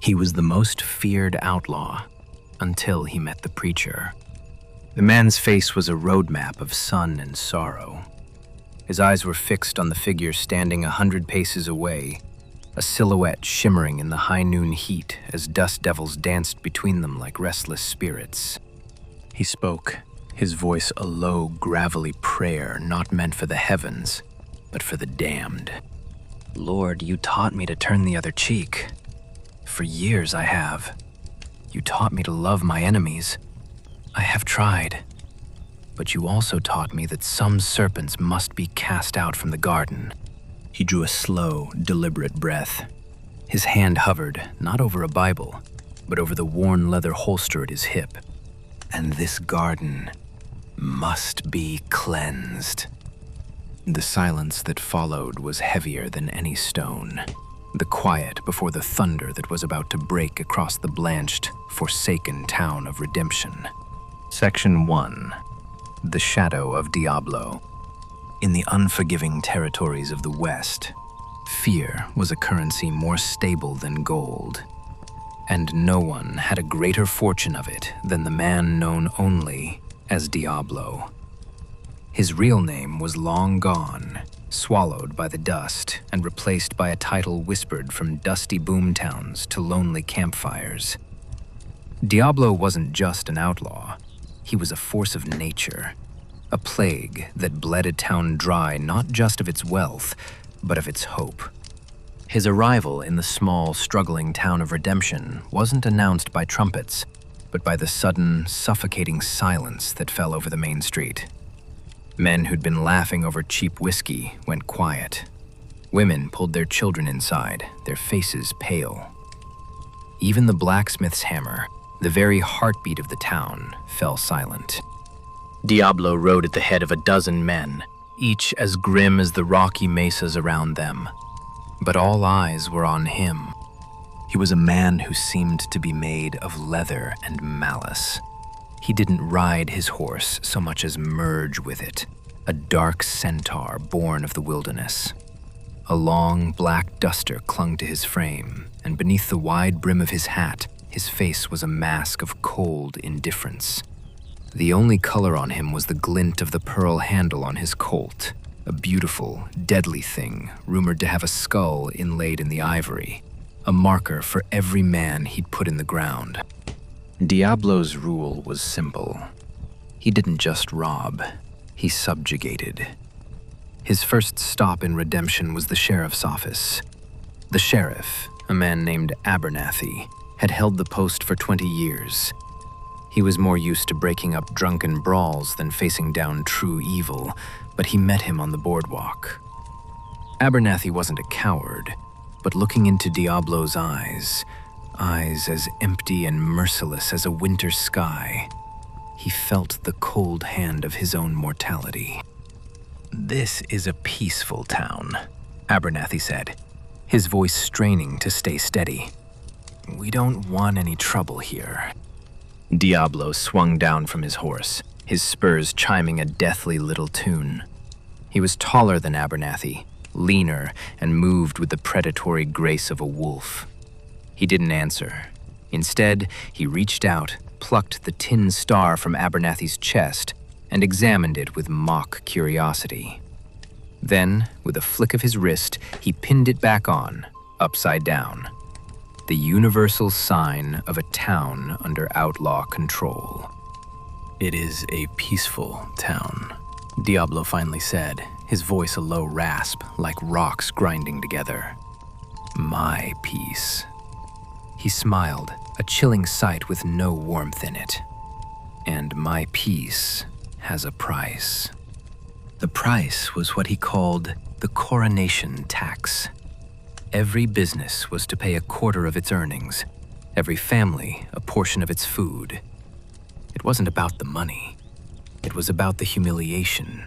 He was the most feared outlaw until he met the preacher. The man's face was a roadmap of sun and sorrow. His eyes were fixed on the figure standing 100 paces away, a silhouette shimmering in the high noon heat as dust devils danced between them like restless spirits. He spoke, his voice a low, gravelly prayer not meant for the heavens, but for the damned. "Lord, you taught me to turn the other cheek. For years I have. You taught me to love my enemies. I have tried. But you also taught me that some serpents must be cast out from the garden." He drew a slow, deliberate breath. His hand hovered, not over a Bible, but over the worn leather holster at his hip. "And this garden must be cleansed." The silence that followed was heavier than any stone. The quiet before the thunder that was about to break across the blanched, forsaken town of redemption. Section 1. The Shadow of Diablo. In the unforgiving territories of the West, fear was a currency more stable than gold. And no one had a greater fortune of it than the man known only as Diablo. His real name was long gone, swallowed by the dust and replaced by a title whispered from dusty boomtowns to lonely campfires. Diablo wasn't just an outlaw. He was a force of nature, a plague that bled a town dry not just of its wealth, but of its hope. His arrival in the small, struggling town of Redemption wasn't announced by trumpets, but by the sudden, suffocating silence that fell over the main street. Men who'd been laughing over cheap whiskey went quiet. Women pulled their children inside, their faces pale. Even the blacksmith's hammer, the very heartbeat of the town, fell silent. Diablo rode at the head of a dozen men, each as grim as the rocky mesas around them. But all eyes were on him. He was a man who seemed to be made of leather and malice. He didn't ride his horse so much as merge with it, a dark centaur born of the wilderness. A long, black duster clung to his frame, and beneath the wide brim of his hat, his face was a mask of cold indifference. The only color on him was the glint of the pearl handle on his colt, a beautiful, deadly thing rumored to have a skull inlaid in the ivory, a marker for every man he'd put in the ground. Diablo's rule was simple. He didn't just rob, he subjugated. His first stop in Redemption was the sheriff's office. The sheriff, a man named Abernathy, had held the post for 20 years. He was more used to breaking up drunken brawls than facing down true evil, but he met him on the boardwalk. Abernathy wasn't a coward, but looking into Diablo's eyes as empty and merciless as a winter sky, he felt the cold hand of his own mortality. "This is a peaceful town," Abernathy said, his voice straining to stay steady. "We don't want any trouble here." Diablo swung down from his horse, his spurs chiming a deathly little tune. He was taller than Abernathy, leaner, and moved with the predatory grace of a wolf. He didn't answer. Instead, he reached out, plucked the tin star from Abernathy's chest, and examined it with mock curiosity. Then, with a flick of his wrist, he pinned it back on, upside down. The universal sign of a town under outlaw control. "It is a peaceful town," Diablo finally said, his voice a low rasp, like rocks grinding together. "My peace." He smiled, a chilling sight with no warmth in it. "And my peace has a price." The price was what he called the coronation tax. Every business was to pay a quarter of its earnings, every family a portion of its food. It wasn't about the money. It was about the humiliation.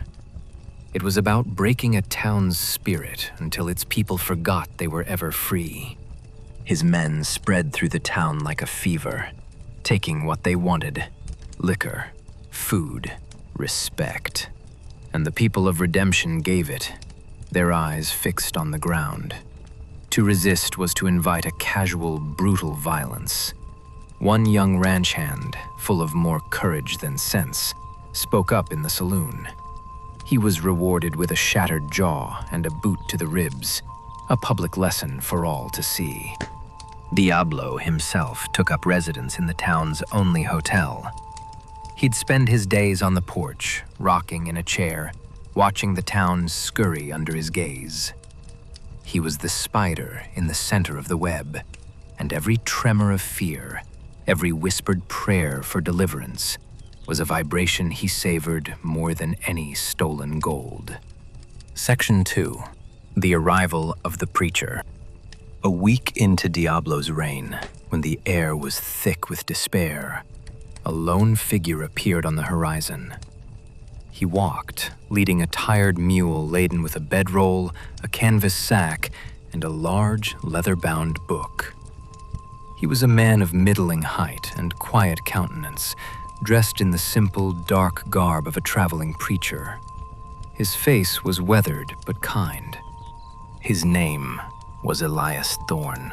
It was about breaking a town's spirit until its people forgot they were ever free. His men spread through the town like a fever, taking what they wanted: liquor, food, respect. And the people of Redemption gave it, their eyes fixed on the ground. To resist was to invite a casual, brutal violence. One young ranch hand, full of more courage than sense, spoke up in the saloon. He was rewarded with a shattered jaw and a boot to the ribs, a public lesson for all to see. Diablo himself took up residence in the town's only hotel. He'd spend his days on the porch, rocking in a chair, watching the town scurry under his gaze. He was the spider in the center of the web, and every tremor of fear, every whispered prayer for deliverance, was a vibration he savored more than any stolen gold. Section 2. The Arrival of the Preacher. A week into Diablo's reign, when the air was thick with despair, a lone figure appeared on the horizon. He walked, leading a tired mule laden with a bedroll, a canvas sack, and a large, leather-bound book. He was a man of middling height and quiet countenance, dressed in the simple, dark garb of a traveling preacher. His face was weathered but kind. His name was Elias Thorne.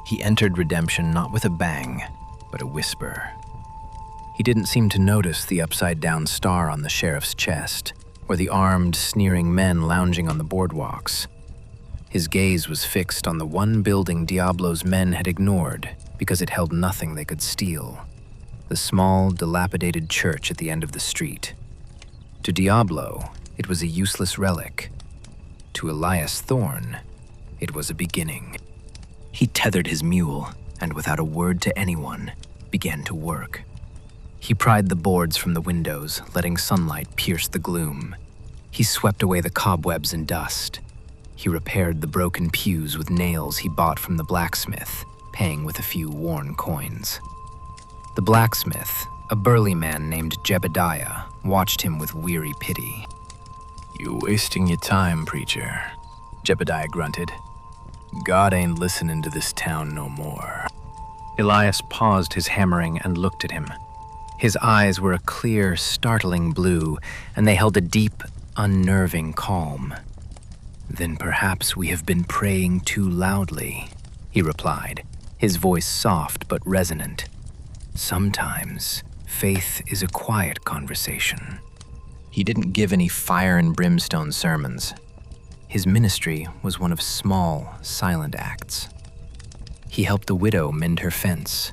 He entered redemption not with a bang, but a whisper. He didn't seem to notice the upside-down star on the sheriff's chest, or the armed, sneering men lounging on the boardwalks. His gaze was fixed on the one building Diablo's men had ignored because it held nothing they could steal: the small, dilapidated church at the end of the street. To Diablo, it was a useless relic. To Elias Thorne, it was a beginning. He tethered his mule and, without a word to anyone, began to work. He pried the boards from the windows, letting sunlight pierce the gloom. He swept away the cobwebs and dust. He repaired the broken pews with nails he bought from the blacksmith, paying with a few worn coins. The blacksmith, a burly man named Jebediah, watched him with weary pity. "You wasting your time, preacher," Jebediah grunted. "God ain't listening to this town no more." Elias paused his hammering and looked at him. His eyes were a clear, startling blue, and they held a deep, unnerving calm. "Then perhaps we have been praying too loudly," he replied, his voice soft but resonant. "Sometimes, faith is a quiet conversation." He didn't give any fire and brimstone sermons. His ministry was one of small, silent acts. He helped a widow mend her fence.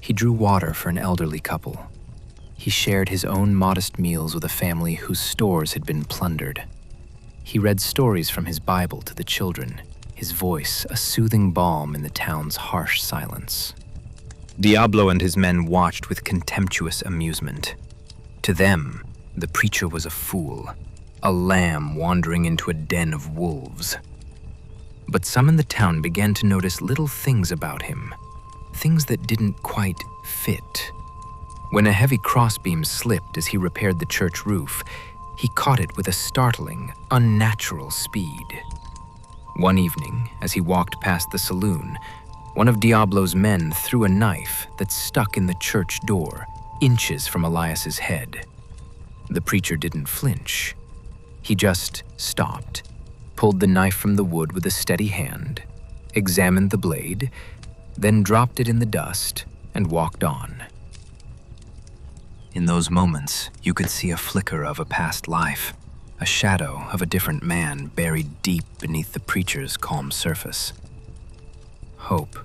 He drew water for an elderly couple. He shared his own modest meals with a family whose stores had been plundered. He read stories from his Bible to the children, his voice a soothing balm in the town's harsh silence. Diablo and his men watched with contemptuous amusement. To them, the preacher was a fool, a lamb wandering into a den of wolves. But some in the town began to notice little things about him, things that didn't quite fit. When a heavy crossbeam slipped as he repaired the church roof, he caught it with a startling, unnatural speed. One evening, as he walked past the saloon, one of Diablo's men threw a knife that stuck in the church door, inches from Elias's head. The preacher didn't flinch. He just stopped, pulled the knife from the wood with a steady hand, examined the blade, then dropped it in the dust and walked on. In those moments, you could see a flicker of a past life, a shadow of a different man buried deep beneath the preacher's calm surface. Hope,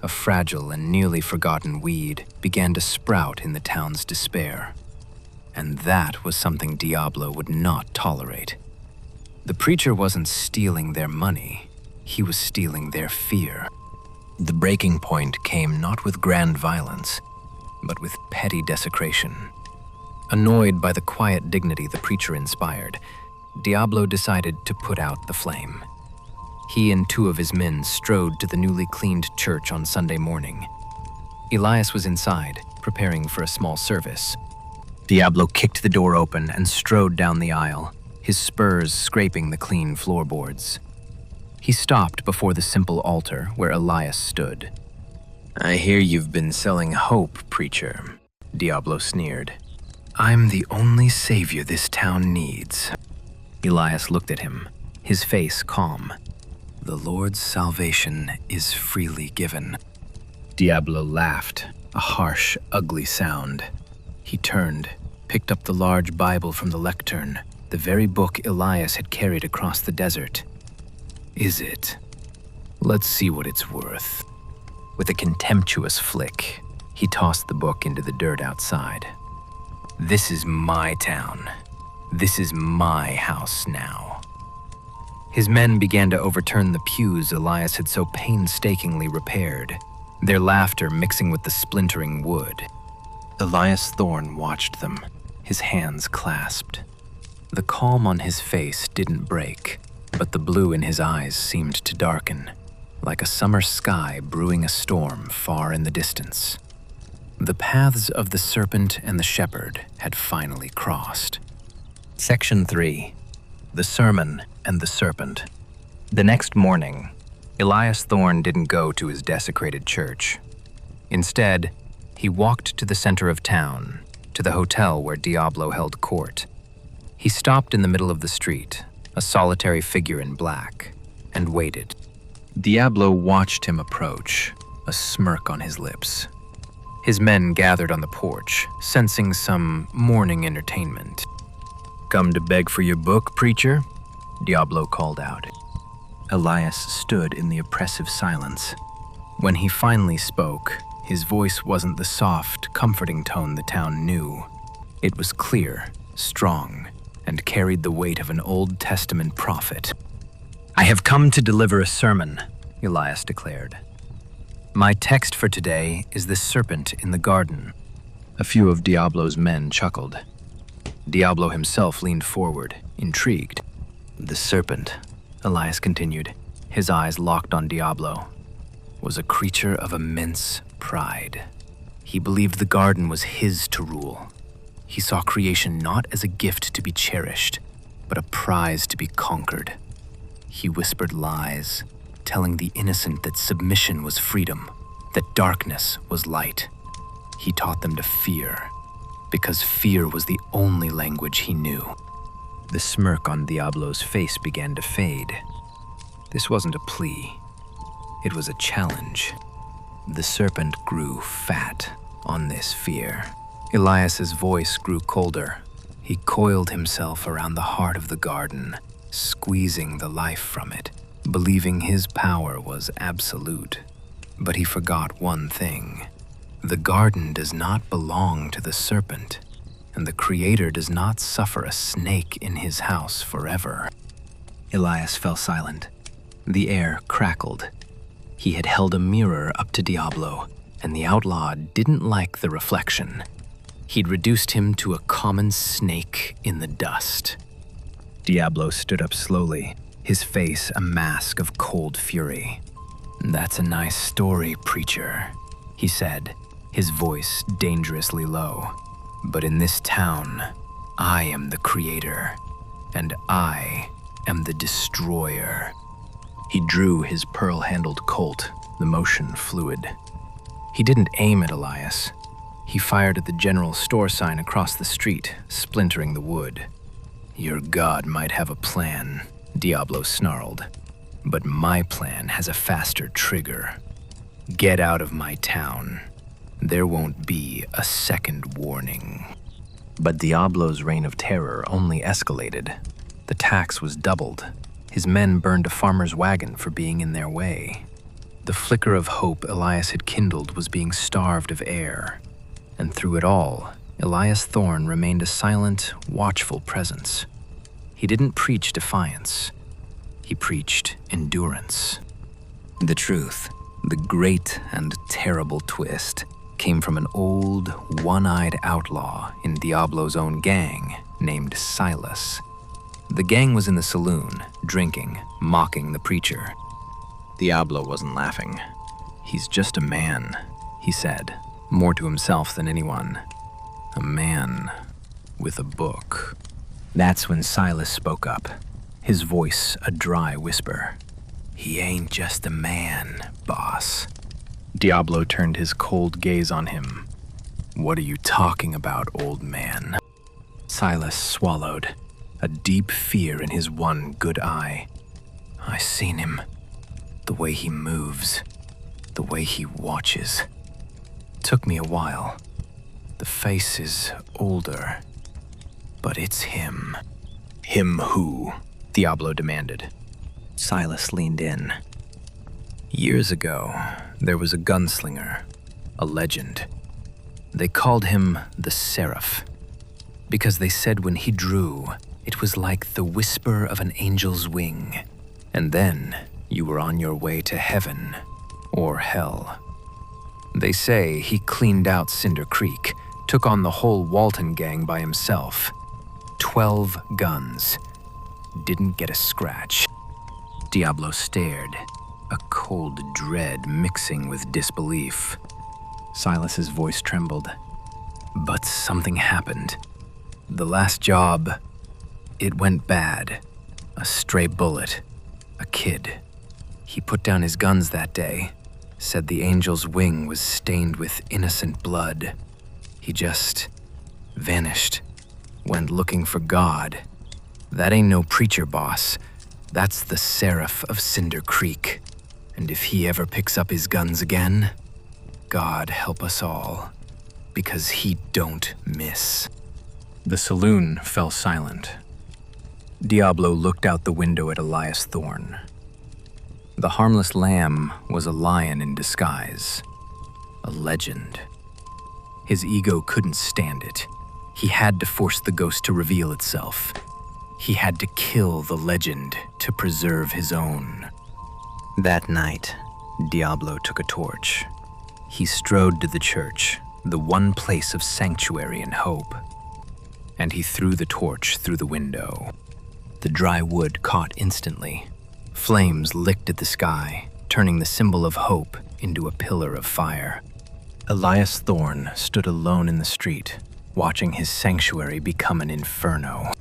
a fragile and nearly forgotten weed, began to sprout in the town's despair. And that was something Diablo would not tolerate. The preacher wasn't stealing their money, he was stealing their fear. The breaking point came not with grand violence, but with petty desecration. Annoyed by the quiet dignity the preacher inspired, Diablo decided to put out the flame. He and two of his men strode to the newly cleaned church on Sunday morning. Elias was inside, preparing for a small service. Diablo kicked the door open and strode down the aisle, his spurs scraping the clean floorboards. He stopped before the simple altar where Elias stood. "I hear you've been selling hope, preacher," Diablo sneered. "I'm the only savior this town needs." Elias looked at him, his face calm. The Lord's salvation is freely given. Diablo laughed, a harsh, ugly sound. He turned, picked up the large Bible from the lectern, the very book Elias had carried across the desert. Is it? Let's see what it's worth. With a contemptuous flick, he tossed the book into the dirt outside. This is my town. This is my house now. His men began to overturn the pews Elias had so painstakingly repaired, their laughter mixing with the splintering wood. Elias Thorne watched them, his hands clasped. The calm on his face didn't break, but the blue in his eyes seemed to darken, like a summer sky brewing a storm far in the distance. The paths of the serpent and the shepherd had finally crossed. Section 3. The Sermon and the Serpent. The next morning, Elias Thorne didn't go to his desecrated church. Instead, he walked to the center of town, to the hotel where Diablo held court. He stopped in the middle of the street, a solitary figure in black, and waited. Diablo watched him approach, a smirk on his lips. His men gathered on the porch, sensing some morning entertainment. "Come to beg for your book, preacher?" Diablo called out. Elias stood in the oppressive silence. When he finally spoke, his voice wasn't the soft, comforting tone the town knew. It was clear, strong, and carried the weight of an Old Testament prophet. "I have come to deliver a sermon," Elias declared. "My text for today is the serpent in the garden." A few of Diablo's men chuckled. Diablo himself leaned forward, intrigued. "The serpent," Elias continued, his eyes locked on Diablo, "was a creature of immense pride. He believed the garden was his to rule. He saw creation not as a gift to be cherished, but a prize to be conquered. He whispered lies, telling the innocent that submission was freedom, that darkness was light. He taught them to fear, because fear was the only language he knew." The smirk on Diablo's face began to fade. This wasn't a plea. It was a challenge. The serpent grew fat on this fear. Elias's voice grew colder. He coiled himself around the heart of the garden, squeezing the life from it, believing his power was absolute. But he forgot one thing. The garden does not belong to the serpent, and the Creator does not suffer a snake in his house forever. Elias fell silent. The air crackled. He had held a mirror up to Diablo, and the outlaw didn't like the reflection. He'd reduced him to a common snake in the dust. Diablo stood up slowly, his face a mask of cold fury. "That's a nice story, preacher," he said, his voice dangerously low. "But in this town, I am the creator, and I am the destroyer." He drew his pearl-handled Colt, the motion fluid. He didn't aim at Elias. He fired at the general store sign across the street, splintering the wood. "Your god might have a plan," Diablo snarled, "but my plan has a faster trigger. Get out of my town. There won't be a second warning." But Diablo's reign of terror only escalated. The tax was doubled. His men burned a farmer's wagon for being in their way. The flicker of hope Elias had kindled was being starved of air. And through it all, Elias Thorne remained a silent, watchful presence. He didn't preach defiance. He preached endurance. The truth, the great and terrible twist, came from an old, one-eyed outlaw in Diablo's own gang named Silas. The gang was in the saloon, drinking, mocking the preacher. Diablo wasn't laughing. "He's just a man," he said, more to himself than anyone. "A man with a book." That's when Silas spoke up, his voice a dry whisper. "He ain't just a man, boss." Diablo turned his cold gaze on him. "What are you talking about, old man?" Silas swallowed, a deep fear in his one good eye. "I seen him. The way he moves, the way he watches. Took me a while. The face is older, but it's him. Him who? Diablo demanded. Silas leaned in. Years ago, there was a gunslinger, a legend. They called him the Seraph, because they said when he drew, it was like the whisper of an angel's wing, and then you were on your way to heaven or hell. They say he cleaned out Cinder Creek, took on the whole Walton gang by himself. 12 guns. Didn't get a scratch. Diablo stared, a cold dread mixing with disbelief. Silas's voice trembled. But something happened. The last job, it went bad. A stray bullet. A kid. He put down his guns that day, said the angel's wing was stained with innocent blood. He just vanished, went looking for God. That ain't no preacher, boss. That's the Seraph of Cinder Creek. And if he ever picks up his guns again, God help us all, because he don't miss. The saloon fell silent. Diablo looked out the window at Elias Thorne. The harmless lamb was a lion in disguise, a legend. His ego couldn't stand it. He had to force the ghost to reveal itself. He had to kill the legend to preserve his own. That night, Diablo took a torch. He strode to the church, the one place of sanctuary and hope. And he threw the torch through the window. The dry wood caught instantly. Flames licked at the sky, turning the symbol of hope into a pillar of fire. Elias Thorne stood alone in the street, watching his sanctuary become an inferno.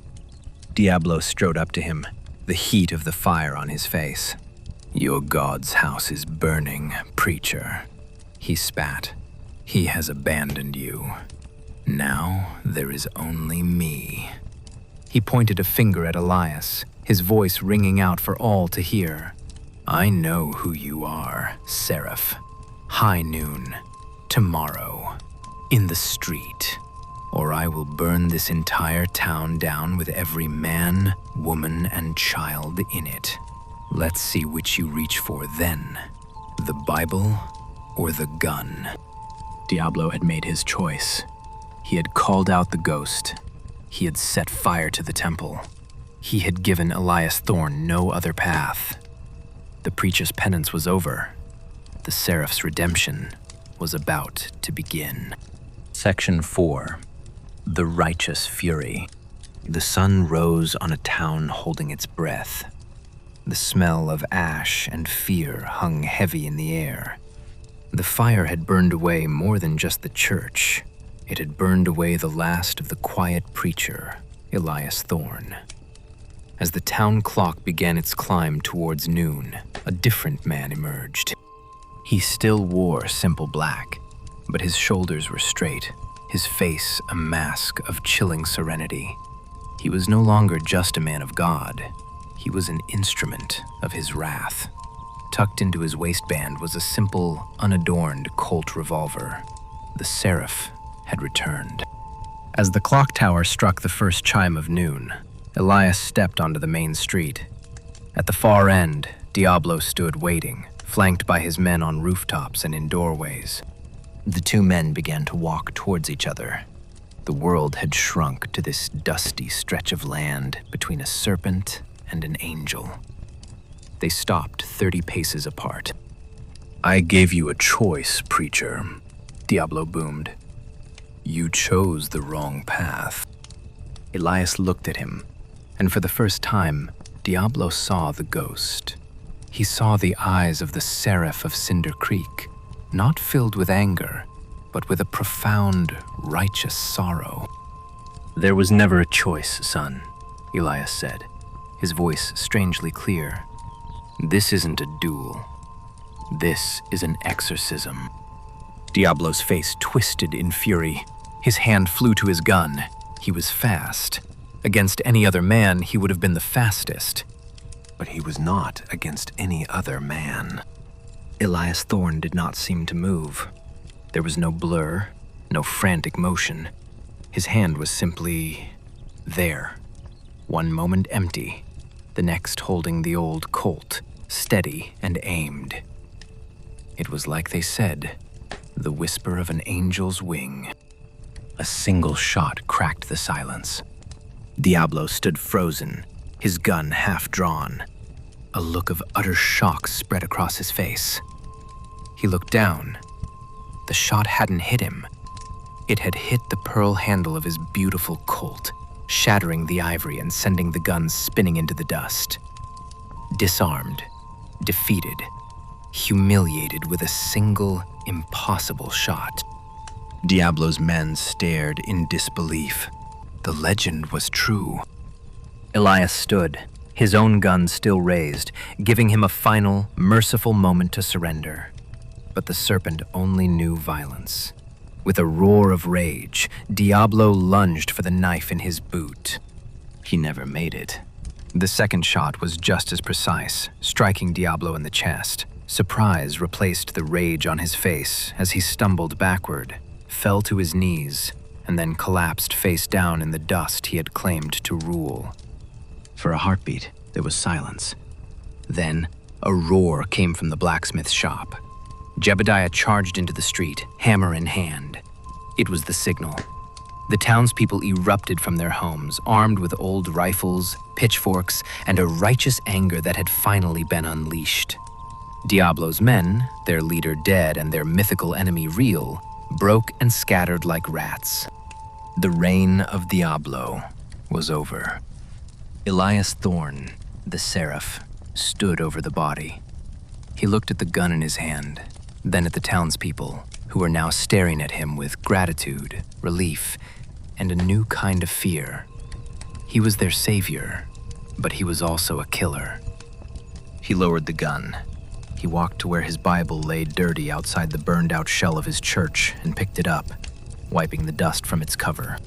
Diablo strode up to him, the heat of the fire on his face. Your God's house is burning, preacher. He spat. He has abandoned you. Now there is only me. He pointed a finger at Elias, his voice ringing out for all to hear. I know who you are, Seraph. High noon, tomorrow, in the street, or I will burn this entire town down with every man, woman, and child in it. Let's see which you reach for then, the Bible or the gun. Diablo had made his choice. He had called out the ghost. He had set fire to the temple. He had given Elias Thorne no other path. The preacher's penance was over. The Seraph's redemption was about to begin. Section 4. The Righteous Fury. The sun rose on a town holding its breath. The smell of ash and fear hung heavy in the air. The fire had burned away more than just the church. It had burned away the last of the quiet preacher, Elias Thorne. As the town clock began its climb towards noon, a different man emerged. He still wore simple black, but his shoulders were straight, his face a mask of chilling serenity. He was no longer just a man of God. He was an instrument of his wrath. Tucked into his waistband was a simple, unadorned Colt revolver. The Seraph had returned. As the clock tower struck the first chime of noon, Elias stepped onto the main street. At the far end, Diablo stood waiting, flanked by his men on rooftops and in doorways. The two men began to walk towards each other. The world had shrunk to this dusty stretch of land between a serpent and an angel. They stopped 30 paces apart. I gave you a choice, preacher, Diablo boomed. You chose the wrong path. Elias looked at him, and for the first time, Diablo saw the ghost. He saw the eyes of the Seraph of Cinder Creek, not filled with anger, but with a profound, righteous sorrow. There was never a choice, son, Elias said, his voice strangely clear. This isn't a duel. This is an exorcism. Diablo's face twisted in fury. His hand flew to his gun. He was fast. Against any other man, he would have been the fastest. but he was not against any other man. Elias Thorne did not seem to move. There was no blur, no frantic motion. His hand was simply there. One moment empty, the next holding the old Colt, steady and aimed. It was like they said, the whisper of an angel's wing. A single shot cracked the silence. Diablo stood frozen, his gun half drawn. A look of utter shock spread across his face. He looked down. The shot hadn't hit him. It had hit the pearl handle of his beautiful Colt, shattering the ivory and sending the gun spinning into the dust. Disarmed, defeated, humiliated with a single, impossible shot. Diablo's men stared in disbelief. The legend was true. Elias stood, his own gun still raised, giving him a final, merciful moment to surrender. But the serpent only knew violence. With a roar of rage, Diablo lunged for the knife in his boot. He never made it. The second shot was just as precise, striking Diablo in the chest. Surprise replaced the rage on his face as he stumbled backward, fell to his knees, and then collapsed face down in the dust he had claimed to rule. For a heartbeat, there was silence. Then, a roar came from the blacksmith's shop. Jebediah charged into the street, hammer in hand. It was the signal. The townspeople erupted from their homes, armed with old rifles, pitchforks, and a righteous anger that had finally been unleashed. Diablo's men, their leader dead and their mythical enemy real, broke and scattered like rats. The reign of Diablo was over. Elias Thorne, the Seraph, stood over the body. He looked at the gun in his hand, then at the townspeople, who were now staring at him with gratitude, relief, and a new kind of fear. He was their savior, but he was also a killer. He lowered the gun. He walked to where his Bible lay dirty outside the burned-out shell of his church and picked it up, wiping the dust from its cover.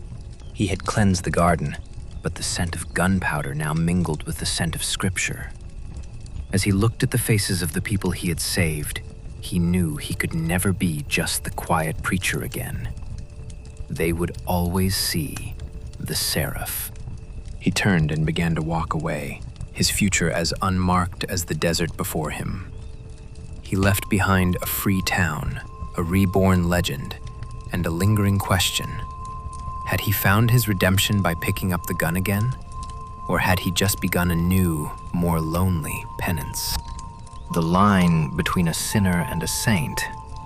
He had cleansed the garden, but the scent of gunpowder now mingled with the scent of Scripture. As he looked at the faces of the people he had saved, he knew he could never be just the quiet preacher again. They would always see the Seraph. He turned and began to walk away, his future as unmarked as the desert before him. He left behind a free town, a reborn legend, and a lingering question. Had he found his redemption by picking up the gun again? Or had he just begun a new, more lonely penance? The line between a sinner and a saint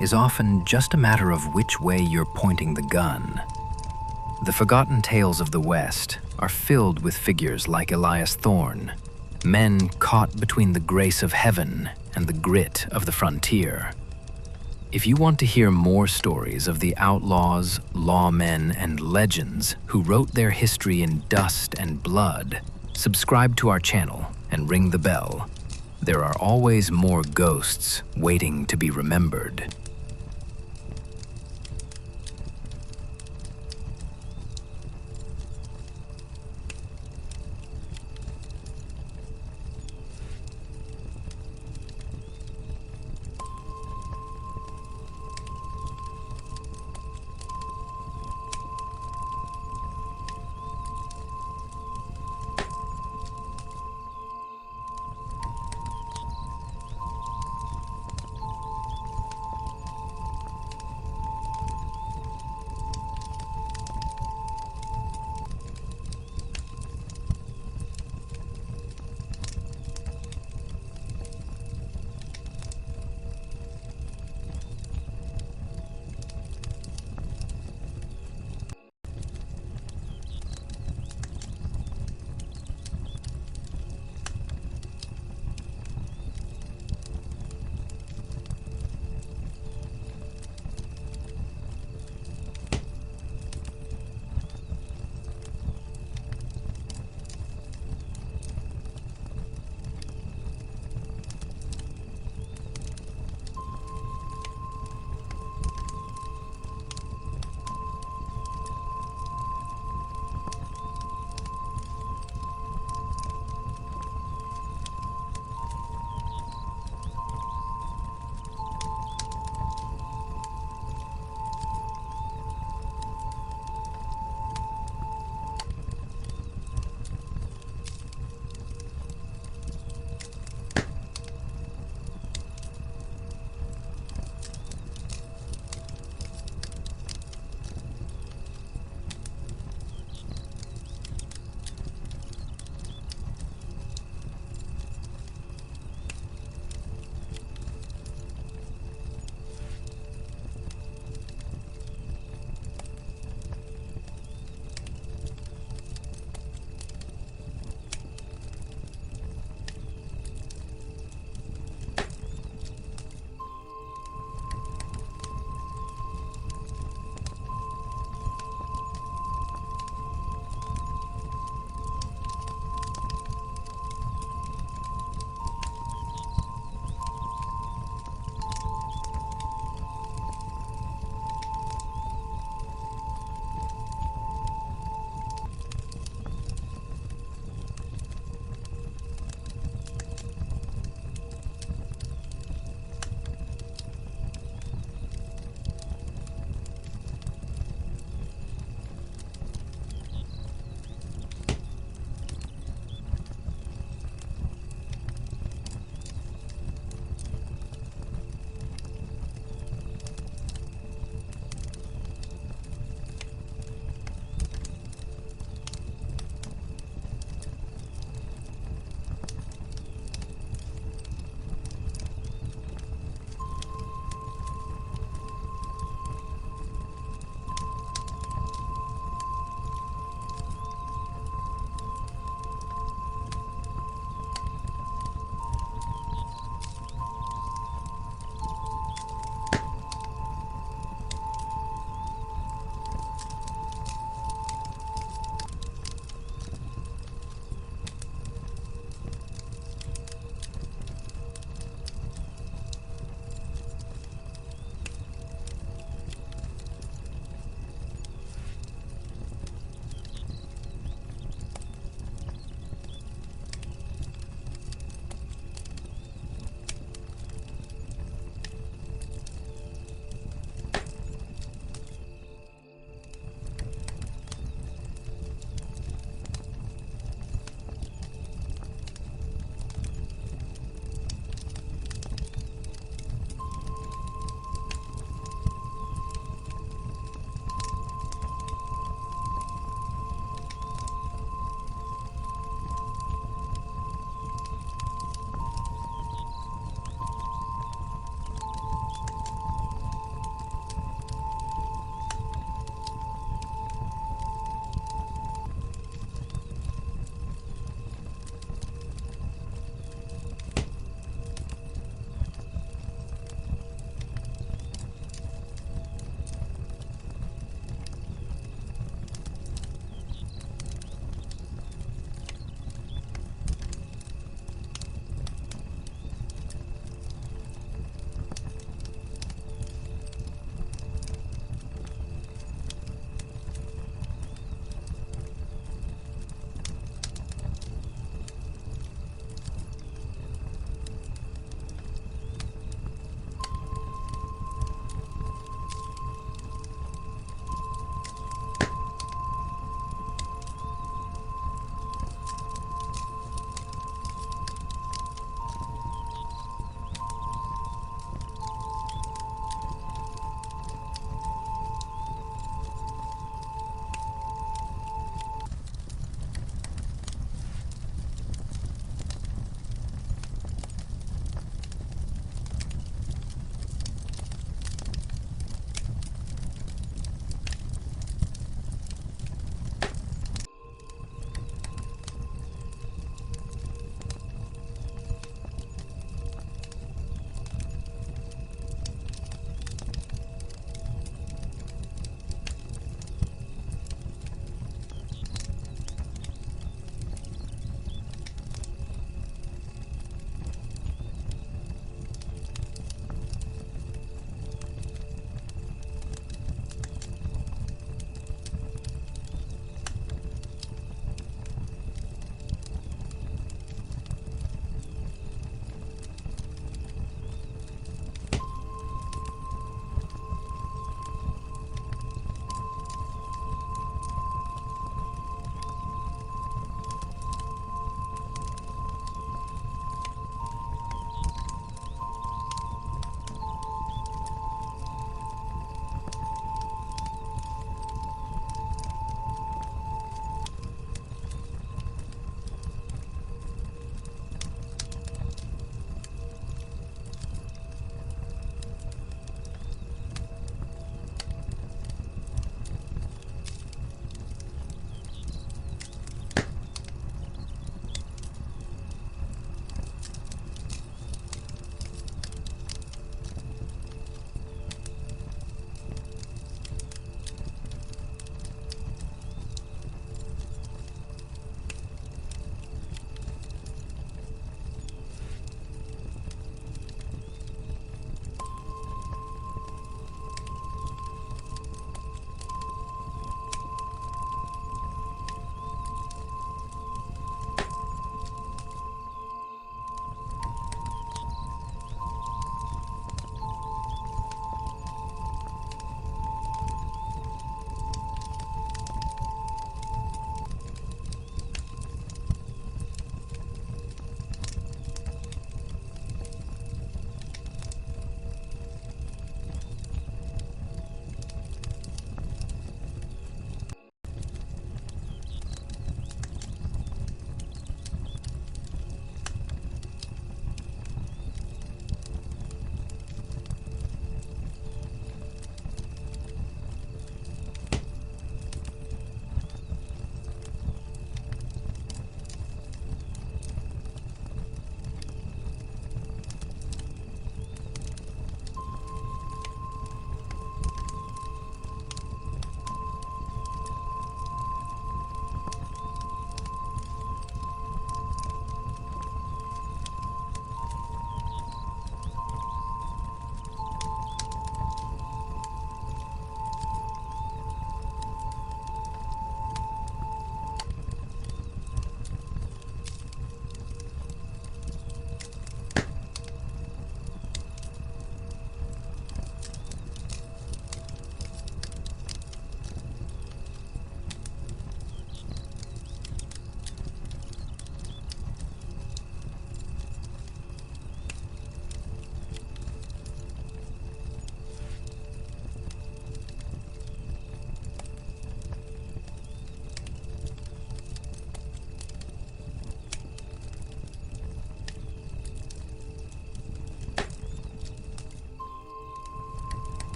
is often just a matter of which way you're pointing the gun. The forgotten tales of the West are filled with figures like Elias Thorne, men caught between the grace of heaven and the grit of the frontier. If you want to hear more stories of the outlaws, lawmen, and legends who wrote their history in dust and blood, subscribe to our channel and ring the bell. There are always more ghosts waiting to be remembered.